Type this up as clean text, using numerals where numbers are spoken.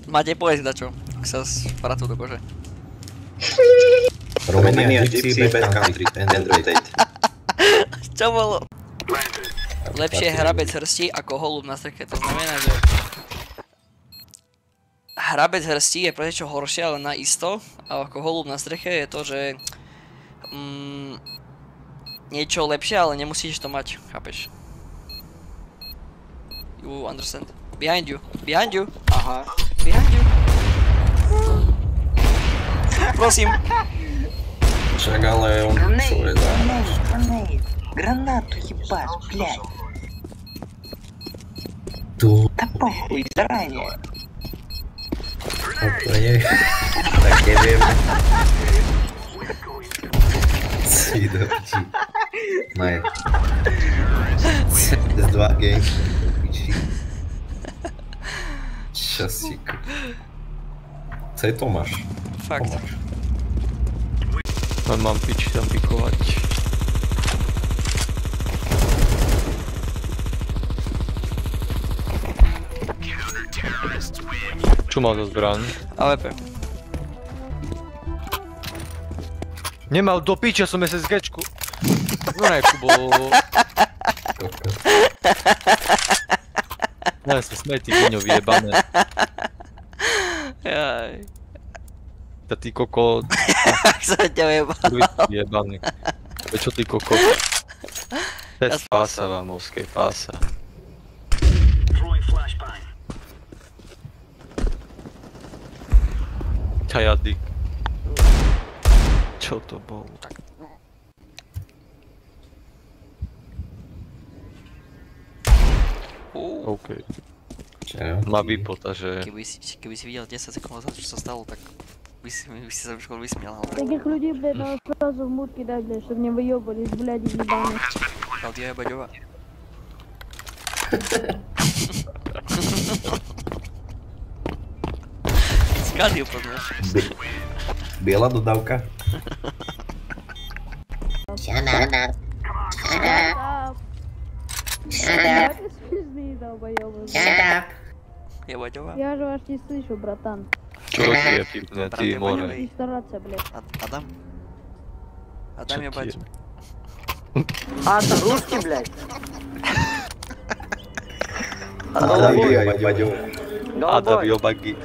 Máte povedz dačo, ak sa spracú do kože. Romania, Gypsy, Bad Country, and Rotate. Čo bolo? Lepšie hrabec hrsti ako holub na streche, to znamená, že hrabec hrsti je prečo horšie, ale na isto, a ako holub na streche je to, že niečo lepšie, ale nemusíš to mať, chápeš? You understand? Behind you, behind you. Aha. Behind you. Prosím. Však ale on svoje dá. Гранату ебать, блядь. Tu. Да похуй, заранее. To nie... Tak neviem. Si do piči. Maj. CS2 game. Piči. Časíku. Co je Tomáš? Fakt. Mám piči tam pikovať. Čo mal za zbraň? AWP. Nemal do piča som SSGčku. No ne, Kubo. Ja sa smeti viňo vyjebané. Jaj. Ta ty koko... Jak sa ťa vyjebal. Vyjebaný. Čo ty koko? Test pása vámovskej pása. Tajadik. Čo to bolo? OK. Má vypota, že... Keby si videl 10 sekúnd nazad, čo sa stalo, tak by si sa už vysmiel. Таких людей, блядь, надо сразу в мут кидать, блядь, чтобы не выебались, блядь, ебаные. Kaldia je baďová. Skady úplne. Biela dodávka? Shut up. Смешные долбоёбы. Je baďová? Я же вас не слышу, братан. Čo je vtipné, ty more. Не стараться, блядь. Адам? Адам je baď. А, ты русский, блядь? Adam je baďov. Adam jo bagi.